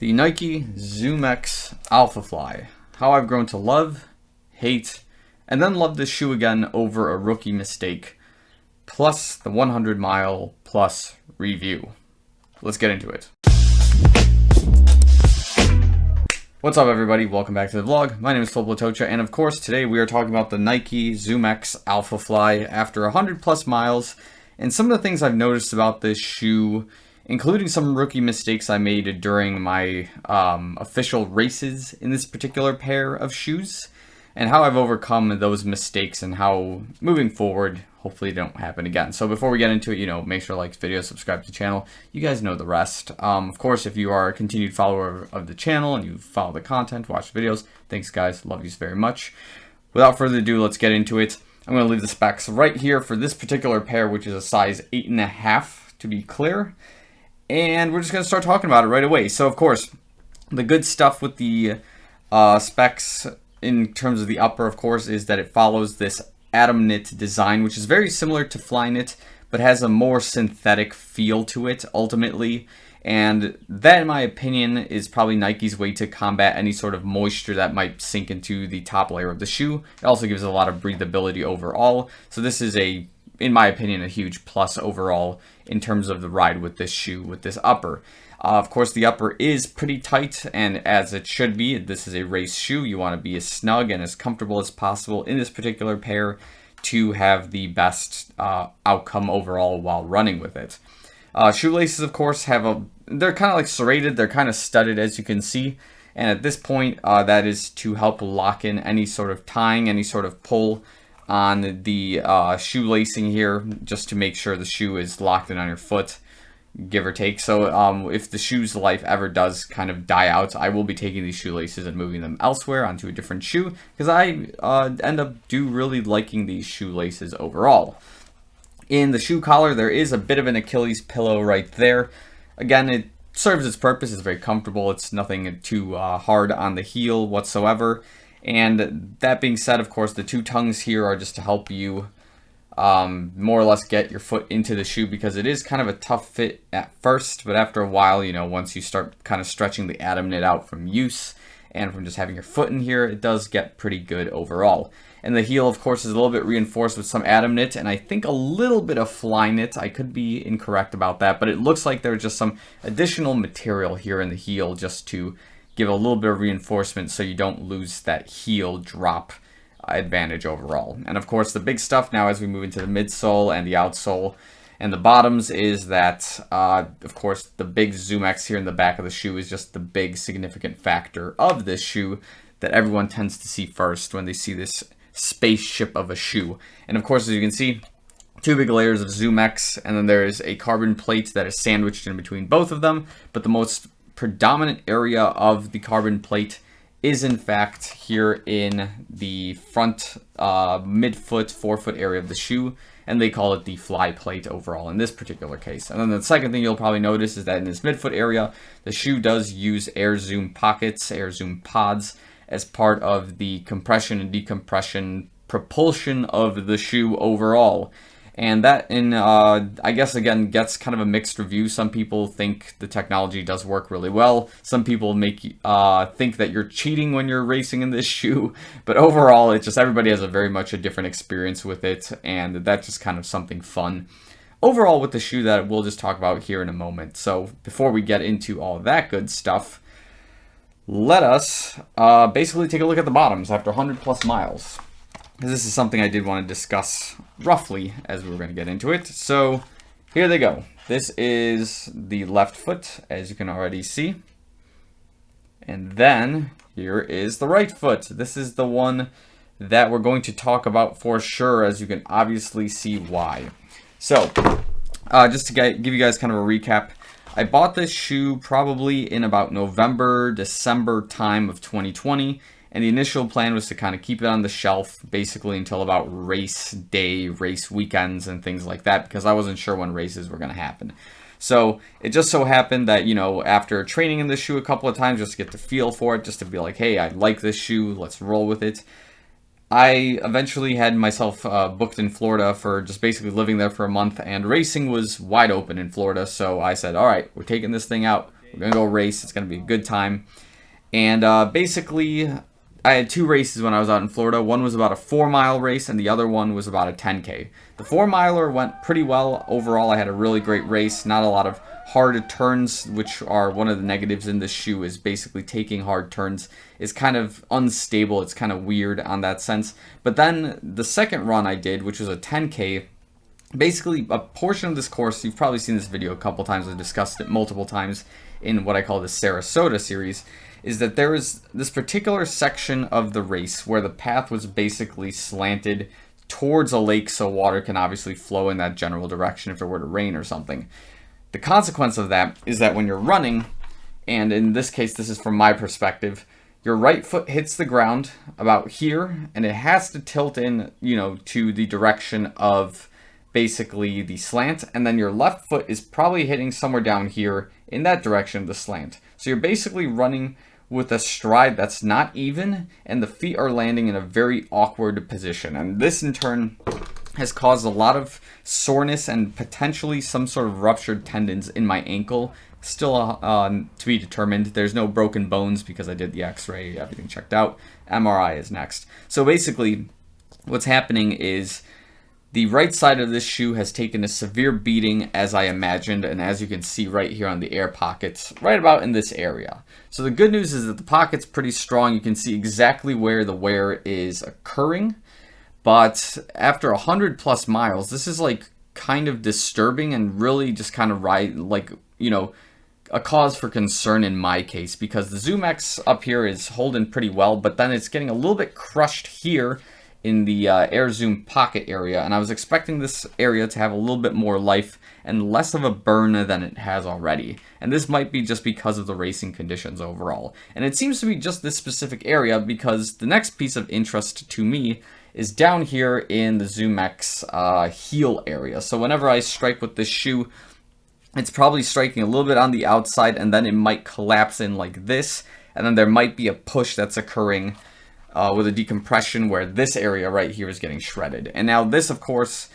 The Nike Zoom X Alphafly. How I've grown to love, hate, and then love this shoe again over a rookie mistake, plus the 100-mile plus review. Let's get into it. What's up, everybody? Welcome back to the vlog. My name is Filip Latocha, and of course today we are talking about the Nike Zoom X Alphafly after 100 plus miles, and some of the things I've noticed about this shoe, including some rookie mistakes I made during my official races in this particular pair of shoes, and how I've overcome those mistakes and how moving forward, hopefully they don't happen again. So before we get into it, make sure to like the video, subscribe to the channel. You guys know the rest. Of course, if you are a continued follower of the channel and you follow the content, watch the videos, thanks guys, love you very much. Without further ado, let's get into it. I'm going to leave the specs right here for this particular pair, which is a size 8.5 to be clear. And we're just going to start talking about it right away. So, of course, the good stuff with the specs in terms of the upper, of course, is that it follows this atom knit design, which is very similar to Flyknit, but has a more synthetic feel to it, ultimately. And that, in my opinion, is probably Nike's way to combat any sort of moisture that might sink into the top layer of the shoe. It also gives a lot of breathability overall. So this is in my opinion, a huge plus overall in terms of the ride with this shoe, with this upper. Of course, the upper is pretty tight, and as it should be, this is a race shoe. You want to be as snug and as comfortable as possible in this particular pair to have the best outcome overall while running with it. Shoelaces, of course, they're kind of like serrated, they're kind of studded, as you can see. And at this point, that is to help lock in any sort of tying, any sort of pull on the shoelacing here, just to make sure the shoe is locked in on your foot, give or take. So if the shoe's life ever does kind of die out, I will be taking these shoelaces and moving them elsewhere onto a different shoe, because I end up really liking these shoelaces overall. In the shoe collar, there is a bit of an Achilles pillow right there. Again, it serves its purpose. It's very comfortable. It's nothing too hard on the heel whatsoever. And that being said, of course, the two tongues here are just to help you more or less get your foot into the shoe, because it is kind of a tough fit at first, but after a while, once you start kind of stretching the atom knit out from use and from just having your foot in here, it does get pretty good overall. And the heel, of course, is a little bit reinforced with some atom knit, and I think a little bit of Flyknit. I could be incorrect about that, but it looks like there's just some additional material here in the heel just to give a little bit of reinforcement so you don't lose that heel drop advantage overall. And of course, the big stuff now as we move into the midsole and the outsole and the bottoms is that, of course, the big Zoom X here in the back of the shoe is just the big significant factor of this shoe that everyone tends to see first when they see this spaceship of a shoe. And of course, as you can see, two big layers of Zoom X, and then there is a carbon plate that is sandwiched in between both of them, but the most predominant area of the carbon plate is in fact here in the front midfoot, forefoot area of the shoe, and they call it the fly plate overall in this particular case. And then the second thing you'll probably notice is that in this midfoot area, the shoe does use air zoom pockets, air zoom pods, as part of the compression and decompression propulsion of the shoe overall. And that, I guess, again, gets kind of a mixed review. Some people think the technology does work really well. Some people think that you're cheating when you're racing in this shoe. But overall, it's just everybody has very much a different experience with it. And that's just kind of something fun overall with the shoe that we'll just talk about here in a moment. So before we get into all that good stuff, let us basically take a look at the bottoms after 100 plus miles. This is something I did want to discuss roughly as we were going to get into it. So here they go. This is the left foot, as you can already see. And then here is the right foot. This is the one that we're going to talk about for sure, as you can obviously see why. So just to give you guys kind of a recap, I bought this shoe probably in about November, December time of 2020. And the initial plan was to kind of keep it on the shelf basically until about race day, race weekends, and things like that, because I wasn't sure when races were going to happen. So it just so happened that, after training in this shoe a couple of times, just to get the feel for it, just to be like, hey, I like this shoe, let's roll with it. I eventually had myself booked in Florida for just basically living there for a month, and racing was wide open in Florida, so I said, all right, we're taking this thing out We're going to go race. It's going to be a good time. And basically, I had 2 races when I was out in Florida. One was about a 4-mile race, and the other one was about a 10K. The 4-miler went pretty well. Overall, I had a really great race. Not a lot of hard turns, which are one of the negatives in this shoe, is basically taking hard turns is kind of unstable. It's kind of weird on that sense. But then the second run I did, which was a 10K, basically a portion of this course, you've probably seen this video a couple times. I've discussed it multiple times in what I call the Sarasota series, is that there is this particular section of the race where the path was basically slanted towards a lake so water can obviously flow in that general direction if it were to rain or something. The consequence of that is that when you're running, and in this case this is from my perspective, your right foot hits the ground about here and it has to tilt in, to the direction of basically the slant, and then your left foot is probably hitting somewhere down here in that direction of the slant. So you're basically running with a stride that's not even, and the feet are landing in a very awkward position. And this in turn has caused a lot of soreness and potentially some sort of ruptured tendons in my ankle. Still to be determined. There's no broken bones because I did the x-ray, everything checked out. MRI is next. So basically what's happening is the right side of this shoe has taken a severe beating, as I imagined, and as you can see right here on the air pockets, right about in this area. So the good news is that the pocket's pretty strong. You can see exactly where the wear is occurring, but after 100+ miles, this is like kind of disturbing and really just kind of a cause for concern in my case, because the ZoomX up here is holding pretty well, but then it's getting a little bit crushed here in the Air Zoom pocket area, and I was expecting this area to have a little bit more life and less of a burn than it has already. And this might be just because of the racing conditions overall. And it seems to be just this specific area, because the next piece of interest to me is down here in the ZoomX heel area. So whenever I strike with this shoe, it's probably striking a little bit on the outside, and then it might collapse in like this, and then there might be a push that's occurring with a decompression where this area right here is getting shredded. And now this, of course,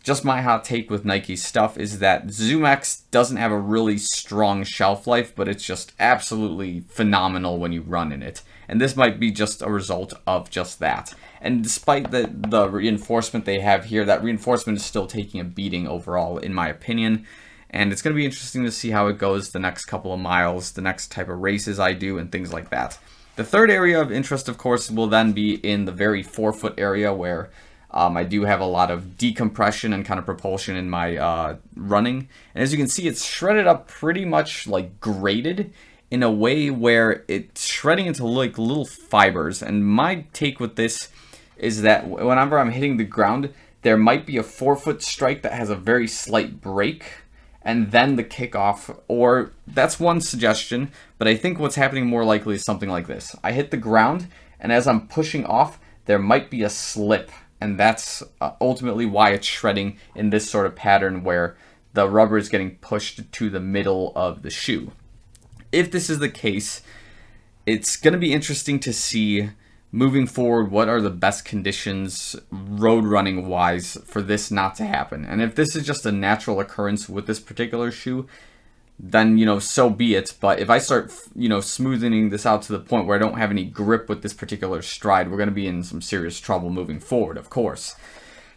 just my hot take with Nike stuff is that ZoomX doesn't have a really strong shelf life, but it's just absolutely phenomenal when you run in it. And this might be just a result of just that. And despite the reinforcement they have here, that reinforcement is still taking a beating overall, in my opinion. And it's going to be interesting to see how it goes the next couple of miles, the next type of races I do, and things like that. The third area of interest, of course, will then be in the very forefoot area where I do have a lot of decompression and kind of propulsion in my running. And as you can see, it's shredded up pretty much like graded in a way where it's shredding into like little fibers. And my take with this is that whenever I'm hitting the ground, there might be a forefoot strike that has a very slight break, and then the kickoff, or that's one suggestion, but I think what's happening more likely is something like this. I hit the ground, and as I'm pushing off, there might be a slip, and that's ultimately why it's shredding in this sort of pattern where the rubber is getting pushed to the middle of the shoe. If this is the case, it's going to be interesting to see moving forward what are the best conditions road running wise for this not to happen. And if this is just a natural occurrence with this particular shoe, then so be it. But if I start smoothing this out to the point where I don't have any grip with this particular stride, we're going to be in some serious trouble moving forward, of course.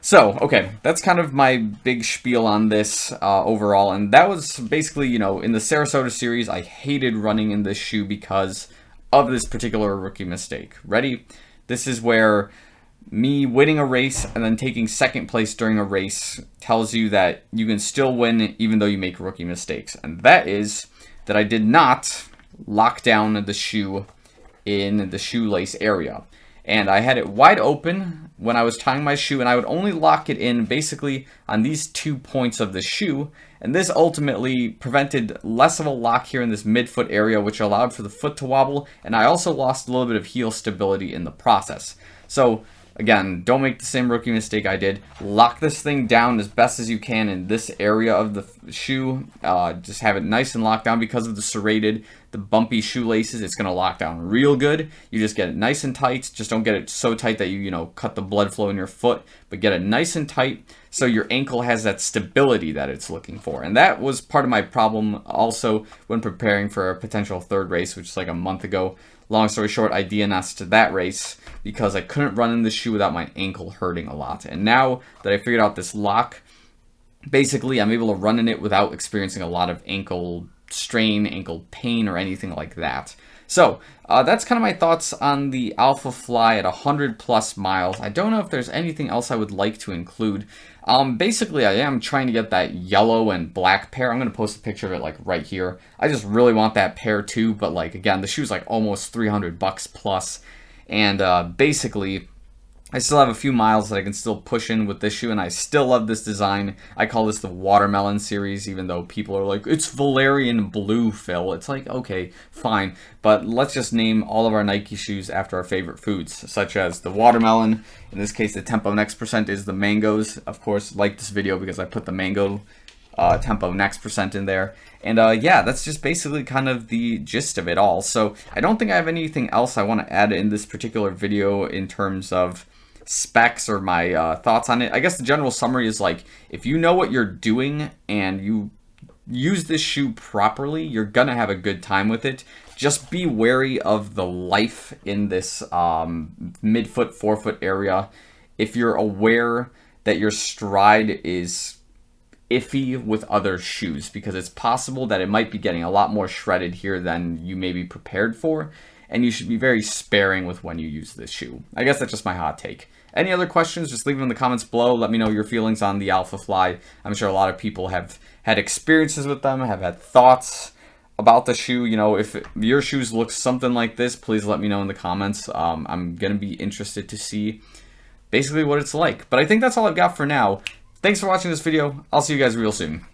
So, okay, that's kind of my big spiel on this overall. And that was basically, in the Sarasota series, I hated running in this shoe because of this particular rookie mistake. Ready? This is where me winning a race and then taking second place during a race tells you that you can still win even though you make rookie mistakes. And that is that I did not lock down the shoe in the shoelace area. And I had it wide open when I was tying my shoe, and I would only lock it in basically on these 2 points of the shoe. And this ultimately prevented less of a lock here in this midfoot area, which allowed for the foot to wobble. And I also lost a little bit of heel stability in the process. So again, don't make the same rookie mistake I did. Lock this thing down as best as you can in this area of shoe. Just have it nice and locked down because of the serrated, the bumpy shoelaces. It's going to lock down real good. You just get it nice and tight. Just don't get it so tight that you cut the blood flow in your foot, but get it nice and tight so your ankle has that stability that it's looking for. And that was part of my problem also when preparing for a potential third race, which is like a month ago. Long story short, I DNS'd to that race because I couldn't run in the shoe without my ankle hurting a lot. And now that I figured out this lock, basically I'm able to run in it without experiencing a lot of ankle strain, ankle pain, or anything like that. So that's kind of my thoughts on the Alphafly at 100+ miles. I don't know if there's anything else I would like to include. Basically, I am trying to get that yellow and black pair. I'm going to post a picture of it like right here. I just really want that pair too, but like again, the shoe's like almost $300 plus. And basically, I still have a few miles that I can still push in with this shoe, and I still love this design. I call this the Watermelon series, even though people are like, it's Valerian Blue, Phil. It's like, okay, fine. But let's just name all of our Nike shoes after our favorite foods, such as the watermelon. In this case, the Tempo Next percent is the mangoes. Of course, like this video because I put the mango Tempo Next percent in there. And yeah, that's just basically kind of the gist of it all. So I don't think I have anything else I want to add in this particular video in terms of specs or my thoughts on it. I guess the general summary is like, if you know what you're doing and you use this shoe properly, you're gonna have a good time with it. Just be wary of the life in this midfoot, forefoot area. If you're aware that your stride is iffy with other shoes, because it's possible that it might be getting a lot more shredded here than you may be prepared for, and you should be very sparing with when you use this shoe. I guess that's just my hot take. Any other questions, just leave them in the comments below. Let me know your feelings on the Alphafly. I'm sure a lot of people have had experiences with them, have had thoughts about the shoe. If your shoes look something like this, please let me know in the comments. I'm going to be interested to see basically what it's like. But I think that's all I've got for now. Thanks for watching this video. I'll see you guys real soon.